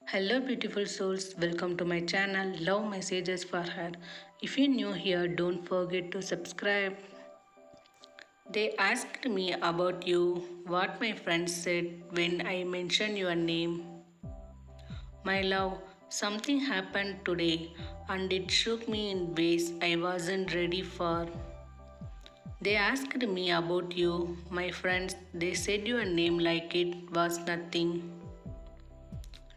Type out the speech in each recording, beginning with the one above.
Hello, beautiful souls. Welcome to my channel Love Messages for Her. If you're new here, don't forget to subscribe. They asked me about you, what my friends said when I mentioned your name. My love, something happened today and it shook me in ways I wasn't ready for. They asked me about you, my friends. They said your name like it was nothing.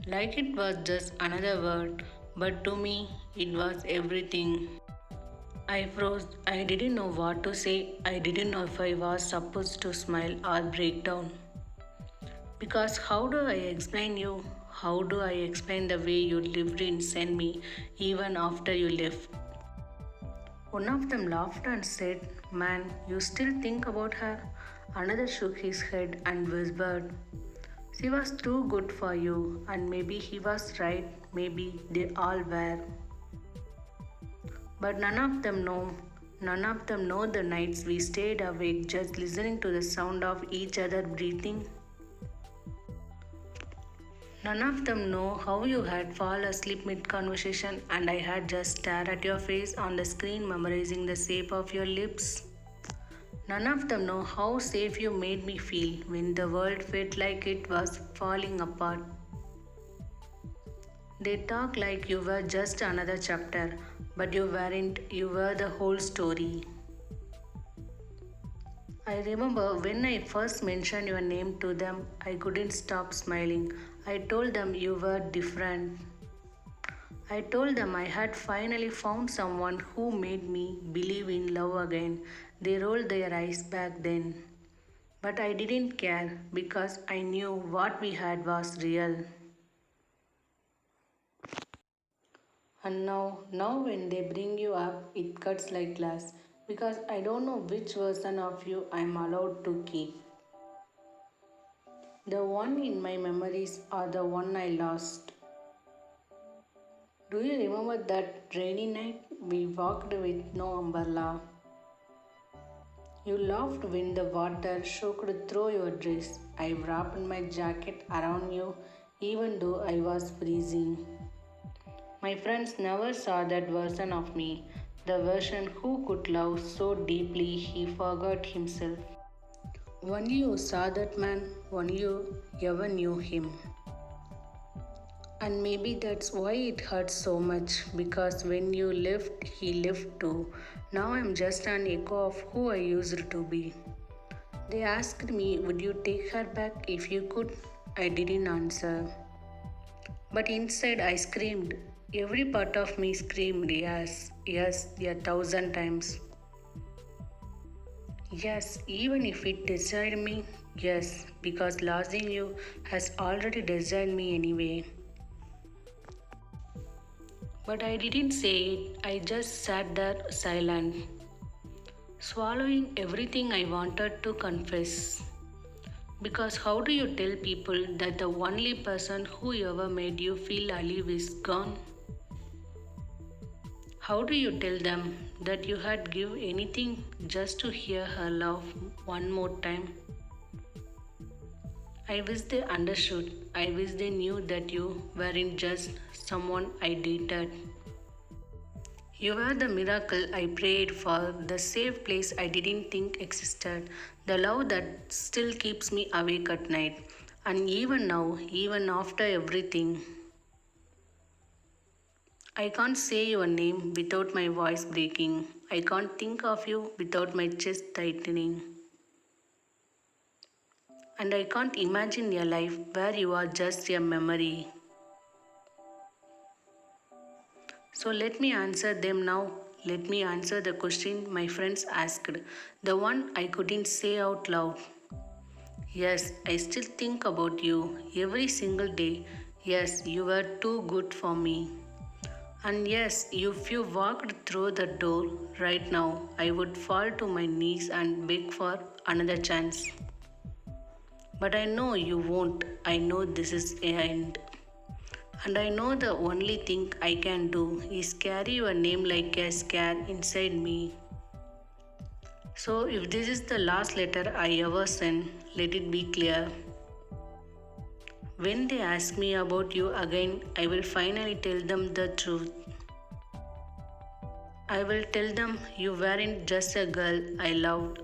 Like it was just another word, but to me it was everything. I froze. I didn't know what to say. I didn't know if I was supposed to smile or break down. Because how do I explain you? How do I explain the way you lived inside me even after you left? One of them laughed and said, "Man, you still think about her?" Another shook his head and whispered, "She was too good for you," and maybe he was right, maybe they all were. But none of them know the nights we stayed awake just listening to the sound of each other breathing. None of them know how you had fall asleep mid conversation and I had just stared at your face on the screen memorizing the shape of your lips. None of them know how safe you made me feel when the world felt like it was falling apart. They talk like you were just another chapter, but you weren't, you were the whole story. I remember when I first mentioned your name to them, I couldn't stop smiling. I told them you were different. I told them I had finally found someone who made me believe in love again. They rolled their eyes back then. But I didn't care because I knew what we had was real. And now when they bring you up, it cuts like glass because I don't know which version of you I'm allowed to keep. The one in my memories or the one I lost. Do you remember that rainy night we walked with no umbrella? You laughed when the water soaked through your dress. I wrapped my jacket around you even though I was freezing. My friends never saw that version of me, the version who could love so deeply he forgot himself. Only you saw that man, only you ever knew him. And maybe that's why it hurts so much because when you left, he left too. Now I'm just an echo of who I used to be. They asked me, would you take her back if you could? I didn't answer. But inside I screamed. Every part of me screamed, yes, yes, 1,000 times. Yes, even if it desired me, yes, because losing you has already desired me anyway. But I didn't say it, I just sat there silent, swallowing everything I wanted to confess. Because how do you tell people that the only person who ever made you feel alive is gone? How do you tell them that you had give anything just to hear her laugh one more time? I wish they understood. I wish they knew that you weren't just someone I dated. You were the miracle I prayed for, the safe place I didn't think existed, the love that still keeps me awake at night. And even now, even after everything, I can't say your name without my voice breaking. I can't think of you without my chest tightening. And I can't imagine a life where you are just a memory. So let me answer them now. Let me answer the question my friends asked, the one I couldn't say out loud. Yes, I still think about you every single day. Yes, you were too good for me. And yes, if you walked through the door right now, I would fall to my knees and beg for another chance. But I know you won't. I know this is the end. And I know the only thing I can do is carry your name like a scare inside me. So if this is the last letter I ever send, let it be clear. When they ask me about you again, I will finally tell them the truth. I will tell them you weren't just a girl I loved.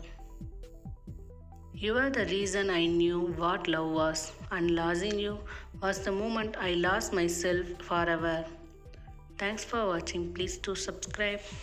You are the reason I knew what love was, and losing you was the moment I lost myself forever. Thanks for watching. Please do subscribe.